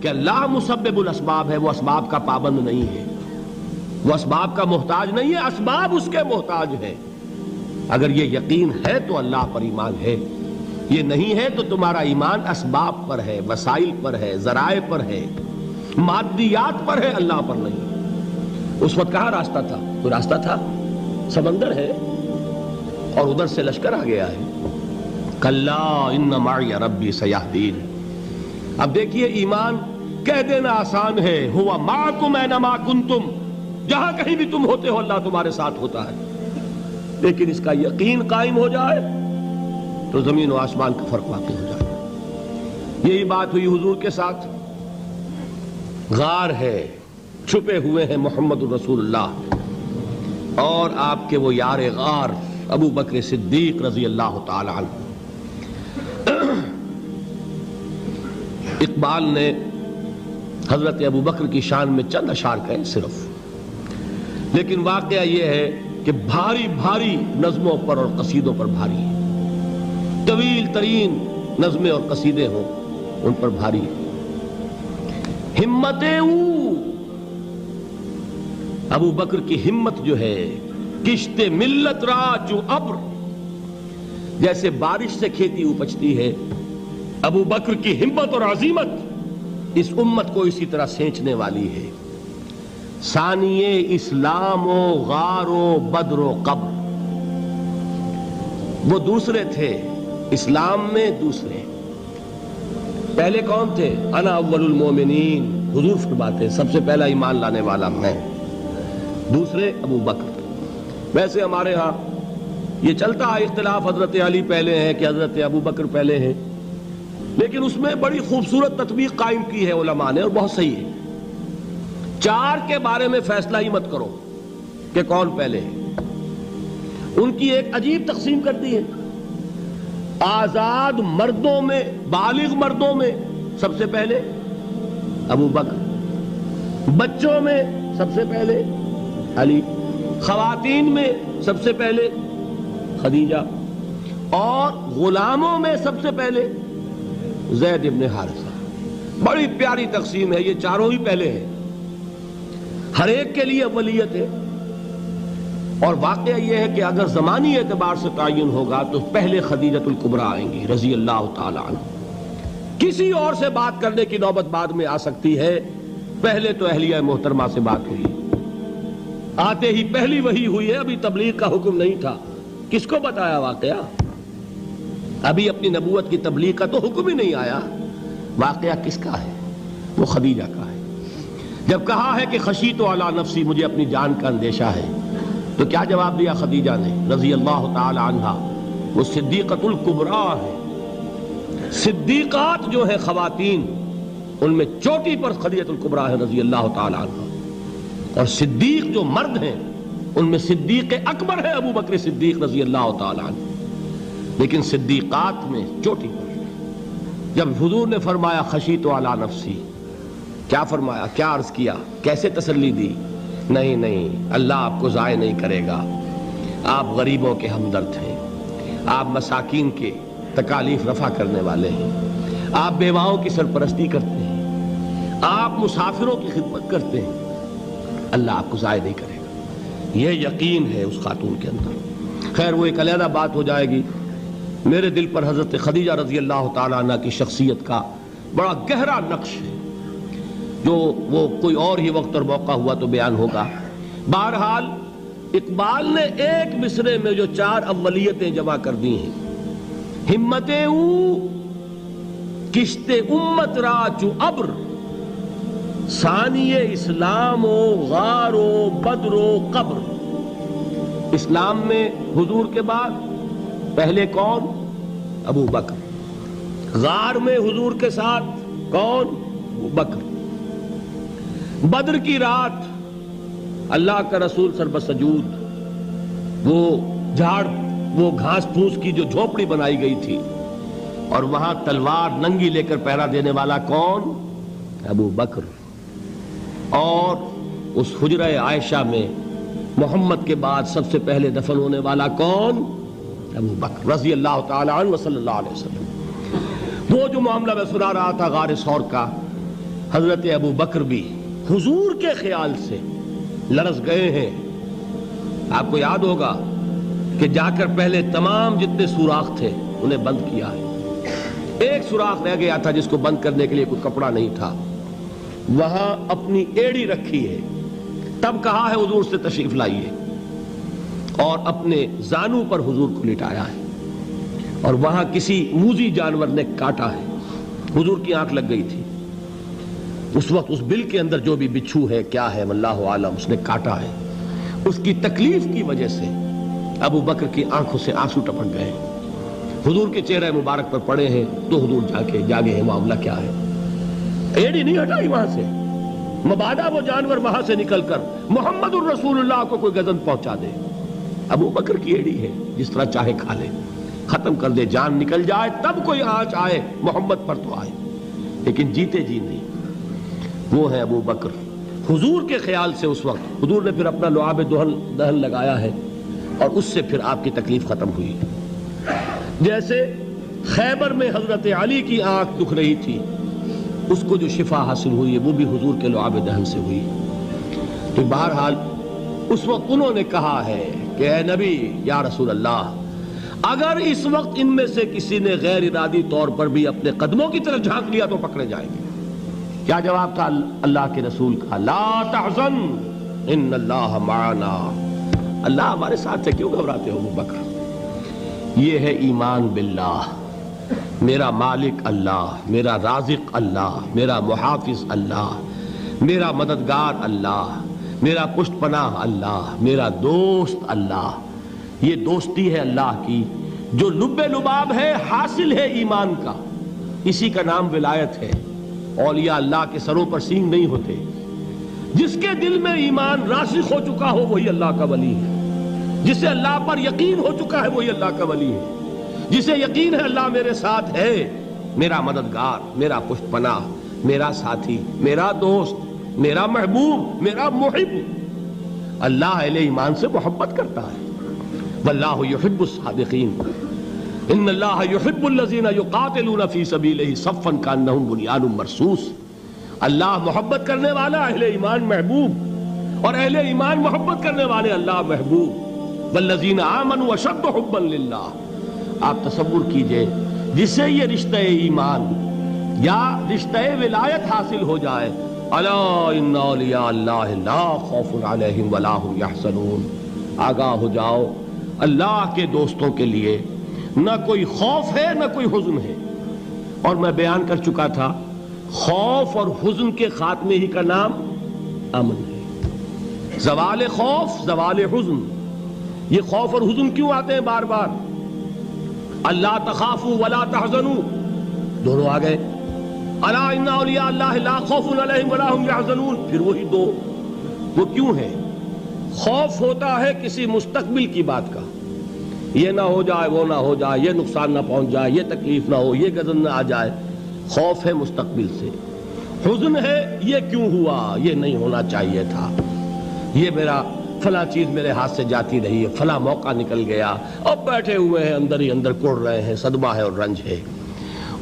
کہ اللہ مسبب الاسباب ہے، وہ اسباب کا پابند نہیں ہے، وہ اسباب کا محتاج نہیں ہے، اسباب اس کے محتاج ہیں۔ اگر یہ یقین ہے تو اللہ پر ایمان ہے، یہ نہیں ہے تو تمہارا ایمان اسباب پر ہے، وسائل پر ہے، ذرائع پر ہے، مادیات پر ہے، اللہ پر نہیں۔ اس وقت کہاں راستہ تھا؟ کوئی راستہ تھا؟ سمندر ہے اور ادھر سے لشکر آ گیا ہے۔ کلا ان معی ربی سیہدین۔ اب دیکھیے ایمان کہہ دینا آسان ہے، ہوا معکم اینما کنتم، جہاں کہیں بھی تم ہوتے ہو اللہ تمہارے ساتھ ہوتا ہے، لیکن اس کا یقین قائم ہو جائے تو زمین و آسمان کا فرق واقع ہو جائے۔ یہی بات ہوئی حضور کے ساتھ۔ غار ہے، چھپے ہوئے ہیں محمد الرسول اللہ اور آپ کے وہ یار غار ابو بکر صدیق رضی اللہ تعالی عنہ۔ اقبال نے حضرت ابو بکر کی شان میں چند اشعار کہے صرف، لیکن واقعہ یہ ہے کہ بھاری بھاری نظموں پر اور قصیدوں پر بھاری ہے، طویل ترین نظمیں اور قصیدے ہوں ان پر بھاری ہے۔ ہمت ابو بکر کی ہمت جو ہے، کشت ملت را جو ابر، جیسے بارش سے کھیتی اپجتی ہے، ابو بکر کی ہمت اور عزیمت اس امت کو اسی طرح سینچنے والی ہے۔ ثانی اسلام و غار و بدر و قبر، وہ دوسرے تھے اسلام میں، دوسرے پہلے کون تھے؟ انا اول المومنین، حضور فرماتے ہیں سب سے پہلا ایمان لانے والا میں، دوسرے ابو بکر۔ ویسے ہمارے ہاں یہ چلتا ہے اختلاف، حضرت علی پہلے ہیں کہ حضرت ابو بکر پہلے ہیں، لیکن اس میں بڑی خوبصورت تطبیق قائم کی ہے علماء نے اور بہت صحیح ہے۔ چار کے بارے میں فیصلہ ہی مت کرو کہ کون پہلے ہے، ان کی ایک عجیب تقسیم کر دی ہے۔ آزاد مردوں میں، بالغ مردوں میں سب سے پہلے ابو بکر، بچوں میں سب سے پہلے علی، خواتین میں سب سے پہلے خدیجہ، اور غلاموں میں سب سے پہلے زید ابن حارثہ۔ بڑی پیاری تقسیم ہے، یہ چاروں ہی پہلے ہیں، ہر ایک کے لیے اولیت ہے۔ اور واقعہ یہ ہے کہ اگر زمانی اعتبار سے تعین ہوگا تو پہلے خدیجۃ الکبریٰ آئیں گی رضی اللہ تعالی عنہ۔ کسی اور سے بات کرنے کی نوبت بعد میں آ سکتی ہے، پہلے تو اہلیہ محترمہ سے بات ہوئی، آتے ہی پہلی وحی ہوئی ہے، ابھی تبلیغ کا حکم نہیں تھا۔ کس کو بتایا واقعہ؟ ابھی اپنی نبوت کی تبلیغ کا تو حکم ہی نہیں آیا۔ واقعہ کس کا ہے؟ وہ خدیجہ کا ہے۔ جب کہا ہے کہ خشیت علی نفسی، مجھے اپنی جان کا اندیشہ ہے، تو کیا جواب دیا خدیجہ نے رضی اللہ تعالی عنہا؟ وہ صدیقۃ الکبریٰ ہے۔ صدیقات جو ہیں خواتین، ان میں چوٹی پر خدیجۃ الکبریٰ ہے رضی اللہ تعالی عنہا، اور صدیق جو مرد ہیں ان میں صدیق اکبر ہے ابو بکر صدیق رضی اللہ تعالی عنہ، لیکن صدیقات میں چوٹی پر۔ جب حضور نے فرمایا خشیت علی نفسی، کیا فرمایا؟ کیا عرض کیا؟ کیسے تسلی دی؟ نہیں نہیں، اللہ آپ کو ضائع نہیں کرے گا، آپ غریبوں کے ہمدرد ہیں، آپ مساکین کے تکالیف رفع کرنے والے ہیں، آپ بیواؤں کی سرپرستی کرتے ہیں، آپ مسافروں کی خدمت کرتے ہیں، اللہ آپ کو ضائع نہیں کرے گا۔ یہ یقین ہے اس خاتون کے اندر۔ خیر وہ ایک علیحدہ بات ہو جائے گی۔ میرے دل پر حضرت خدیجہ رضی اللہ تعالیٰ عنہ کی شخصیت کا بڑا گہرا نقش ہے، جو وہ کوئی اور ہی وقت اور موقع ہوا تو بیان ہوگا۔ بہرحال اقبال نے ایک مصرے میں جو چار اولیتیں جمع کر دی ہیں، ہمت او کشت امت را چو ابر، ثانی اسلام و غار و بدر و قبر۔ اسلام میں حضور کے بعد پہلے کون؟ ابو بکر۔ غار میں حضور کے ساتھ کون؟ ابو بکر۔ بدر کی رات اللہ کا رسول سربسجود، وہ جھاڑ، وہ گھاس پھوس کی جو جھوپڑی بنائی گئی تھی، اور وہاں تلوار ننگی لے کر پہرا دینے والا کون؟ ابو بکر۔ اور اس حجرہ عائشہ میں محمد کے بعد سب سے پہلے دفن ہونے والا کون؟ ابو بکر رضی اللہ تعالی عنہ وصلی اللہ علیہ وسلم۔ وہ جو معاملہ میں سنا رہا تھا غار ثور کا، حضرت ابو بکر بھی حضور کے خیال سے لرز گئے ہیں. آپ کو یاد ہوگا کہ جا کر پہلے تمام جتنے سوراخ تھے انہیں بند کیا ہے. ایک سوراخ رہ گیا تھا جس کو بند کرنے کے لیے کوئی کپڑا نہیں تھا. وہاں اپنی ایڑی رکھی ہے. تب کہا ہے حضور سے تشریف لائیے, اور اپنے زانو پر حضور کو لٹایا ہے. اور وہاں کسی موذی جانور نے کاٹا ہے. حضور کی آنکھ لگ گئی تھی. اس وقت اس بل کے اندر جو بھی بچھو ہے کیا ہے واللہ عالم, اس نے کاٹا ہے. اس کی تکلیف کی وجہ سے ابو بکر کی آنکھوں سے آنسو ٹپک گئے. حضور کے چہرے مبارک پر پڑے ہیں تو حضور جاگے ہیں, معاملہ کیا ہے. ایڑی نہیں ہٹائی وہاں سے, مبادا وہ جانور وہاں سے نکل کر محمد الرسول اللہ کو کوئی گزن پہنچا دے. ابو بکر کی ایڑی ہے, جس طرح چاہے کھا لے, ختم کر دے, جان نکل جائے تب کوئی آنچ آئے محمد پر تو آئے, لیکن جیتے جی نہیں. وہ ہے ابو بکر حضور کے خیال سے. اس وقت حضور نے پھر اپنا لعاب دہن لگایا ہے اور اس سے پھر آپ کی تکلیف ختم ہوئی. جیسے خیبر میں حضرت علی کی آنکھ دکھ رہی تھی, اس کو جو شفا حاصل ہوئی ہے وہ بھی حضور کے لعاب دہن سے ہوئی. تو بہرحال اس وقت انہوں نے کہا ہے کہ اے نبی یا رسول اللہ, اگر اس وقت ان میں سے کسی نے غیر ارادی طور پر بھی اپنے قدموں کی طرف جھانک لیا تو پکڑے جائیں گے. کیا جواب تھا اللہ کے رسول کا؟ لا تحزن ان اللہ معنا. اللہ ہمارے ساتھ ہے, کیوں گھبراتے ہو ابو بکر. یہ ہے ایمان باللہ, میرا مالک اللہ, میرا رازق اللہ, میرا محافظ اللہ, میرا مددگار اللہ, میرا پشت پناہ اللہ, میرا دوست اللہ. یہ دوستی ہے اللہ کی جو لب لباب ہے, حاصل ہے ایمان کا. اسی کا نام ولایت ہے. اولیاء اللہ کے سروں پر سینگ نہیں ہوتے. جس کے دل میں ایمان راسخ ہو چکا ہو وہی اللہ کا ولی ہے. جسے اللہ پر یقین ہو چکا ہے وہی اللہ کا ولی ہے. جسے یقین ہے اللہ میرے ساتھ ہے, میرا مددگار, میرا پشت پناہ, میرا ساتھی, میرا دوست, میرا محبوب, میرا محب. اللہ اہل ایمان سے محبت کرتا ہے. واللہ یحب الصادقین. ان اللہ یحب الذین یقاتلون فی سبیلہ صفا کانہم بنیان مرصوص. اللہ محبت کرنے والا, اہل ایمان محبوب, اور اہل ایمان محبت کرنے والے اللہ محبوب. والذین آمنوا اشد حبا للہ. آپ تصور کیجئے جسے یہ رشتہ ایمان یا رشتہ ولایت حاصل ہو جائے, الا ان اولیاء اللہ لا خوف علیہم ولا هم یحزنون. آگاہ ہو جاؤ, اللہ کے دوستوں کے لیے نہ کوئی خوف ہے نہ کوئی حزن ہے. اور میں بیان کر چکا تھا, خوف اور حزن کے خاتمے ہی کا نام امن ہے. زوال خوف, زوال حزن. یہ خوف اور حزن کیوں آتے ہیں بار بار؟ اللہ تخافوا ولا تحزنوا, دونوں آ گئے. الا ان اولیاء اللہ لا خوف علیہم ولا هم یحزنون, پھر وہی دو. وہ کیوں ہے؟ خوف ہوتا ہے کسی مستقبل کی بات کا, یہ نہ ہو جائے, وہ نہ ہو جائے, یہ نقصان نہ پہنچ جائے, یہ تکلیف نہ ہو, یہ غضب نہ آ جائے. خوف ہے مستقبل سے. حزن ہے یہ کیوں ہوا, یہ نہیں ہونا چاہیے تھا, یہ میرا فلاں چیز میرے ہاتھ سے جاتی رہی ہے, فلاں موقع نکل گیا, اب بیٹھے ہوئے ہیں اندر ہی اندر کڑ رہے ہیں, صدمہ ہے اور رنج ہے.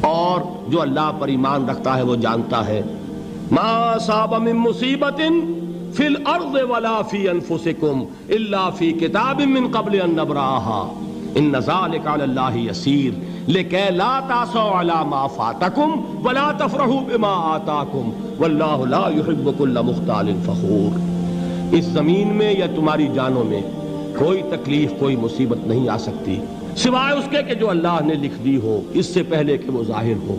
اور جو اللہ پر ایمان رکھتا ہے وہ جانتا ہے ما اصاب من مصیبت فی الارض ولا فی انفسکم الا فی کتاب من قبل ان نبرأها ان ذلک علی اللہ یسیر لکی لا تعصوا علی ما فاتکم ولا تفرحوا بما آتاکم واللہ لا یحب کل مختال فخور. اس زمین میں یا تمہاری جانوں میں کوئی تکلیف, کوئی مصیبت نہیں آ سکتی سوائے اس کے کہ جو اللہ نے لکھ دی ہو, اس سے پہلے کہ وہ ظاہر ہو.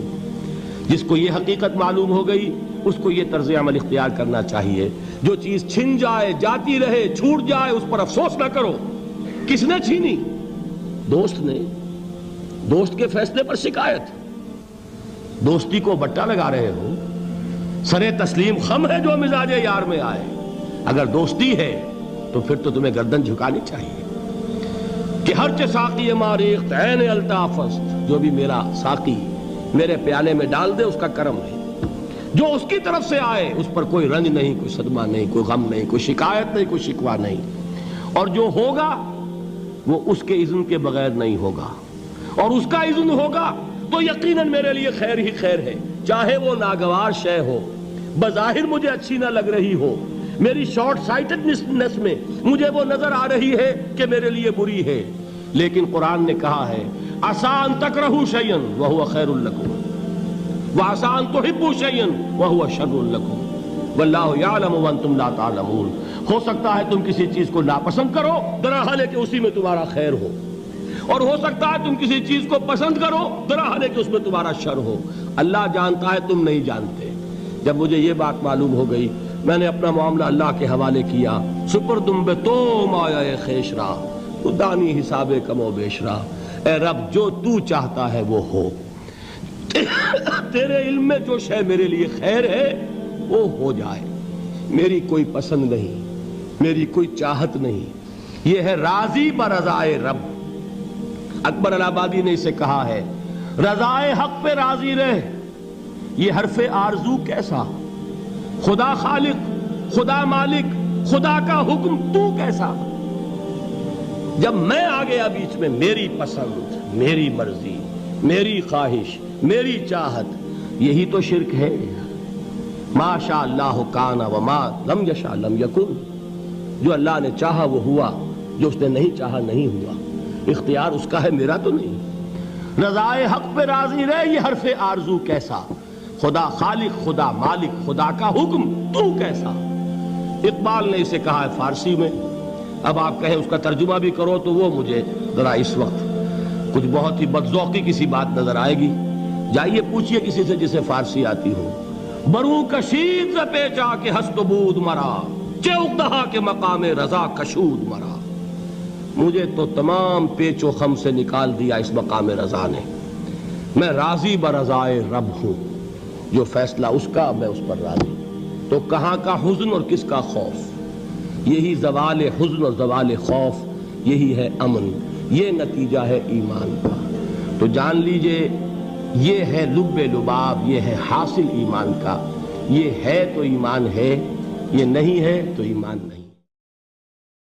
جس کو یہ حقیقت معلوم ہو گئی اس کو یہ طرز عمل اختیار کرنا چاہیے. جو چیز چھن جائے, جاتی رہے, چھوٹ جائے, اس پر افسوس نہ کرو. کس نے چھینی؟ دوست نے. دوست کے فیصلے پر شکایت. دوستی کو بٹا لگا رہے ہو, سرے تسلیم خم ہے جو مزاج یار میں آئے. اگر دوستی ہے تو پھر تو تمہیں گردن جھکانی چاہیے کہ ہر چہ ساقی ماریخت عین الطافست, جو بھی میرا ساقی میرے پیالے میں ڈال دے اس کا کرم ہے. جو اس کی طرف سے آئے اس پر کوئی رنج نہیں, کوئی صدمہ نہیں, کوئی غم نہیں, کوئی شکایت نہیں, کوئی شکوہ نہیں. اور جو ہوگا وہ اس کے اذن کے بغیر نہیں ہوگا, اور اس کا اذن ہوگا تو یقیناً میرے لیے خیر ہی خیر ہے, چاہے وہ ناگوار شے ہو, بظاہر مجھے اچھی نہ لگ رہی ہو، میری شارٹ سائٹڈنس میں مجھے وہ نظر آ رہی ہے کہ میرے لیے بری ہے، لیکن قرآن نے کہا ہے عسیٰ ان تکرہوا شیئا وہو خیر لکم وعسیٰ ان تحبوا شیئا وہو شر لکم واللہ یعلم وانتم لا تعلمون۔ ہو سکتا ہے تم کسی چیز کو ناپسند کرو درحال ہے کہ اسی میں تمہارا خیر ہو، اور ہو سکتا ہے تم کسی چیز کو پسند کرو درحال ہے کہ اس میں تمہارا شر ہو۔ اللہ جانتا ہے، تم نہیں جانتے۔ جب مجھے یہ بات معلوم ہو گئی، میں نے اپنا معاملہ اللہ کے حوالے کیا۔ سپردم بے تو مایا خیش را تو دانی حساب کم و بیش را، اے رب جو تو چاہتا ہے وہ ہو، تیرے علم میں جو شے میرے لیے خیر ہے وہ ہو جائے، میری کوئی پسند نہیں، میری کوئی چاہت نہیں، یہ ہے راضی برضائے رب۔ اکبر الہ آبادی نے اسے کہا ہے رضائے حق پہ راضی رہ، یہ حرف آرزو کیسا، خدا خالق، خدا مالک، خدا کا حکم تو کیسا۔ جب میں آ گیا بیچ میں، میری پسند، میری مرضی، میری خواہش، میری چاہت، یہی تو شرک ہے۔ ما شاء اللہ کان وما لم یشاء لم یکن، جو اللہ نے چاہا وہ ہوا، جو اس نے نہیں چاہا نہیں ہوا، اختیار اس کا ہے، میرا تو نہیں۔ رضائے حق پہ راضی رہ، یہ حرف آرزو کیسا، خدا خالق، خدا مالک، خدا کا حکم تو کیسا۔ اقبال نے اسے کہا ہے فارسی میں، اب آپ کہیں اس کا ترجمہ بھی کرو تو وہ مجھے ذرا اس وقت کچھ بہت ہی بدذوقی کسی بات نظر آئے گی۔ جائیے پوچھئے کسی سے جسے فارسی آتی ہو، بروں کشید ز پیچا کے ہست و بود مرا، چے اقدہا کے مقام رضا کشود مرا۔ مجھے تو تمام پیچ و خم سے نکال دیا اس مقام رضا نے، میں راضی برضائے رب ہوں، جو فیصلہ اس کا میں اس پر راضی۔ تو کہاں کا حزن اور کس کا خوف، یہی زوال حزن اور زوال خوف، یہی ہے امن، یہ نتیجہ ہے ایمان کا۔ تو جان لیجئے یہ ہے لب لباب، یہ ہے حاصل ایمان کا، یہ ہے تو ایمان ہے، یہ نہیں ہے تو ایمان نہیں۔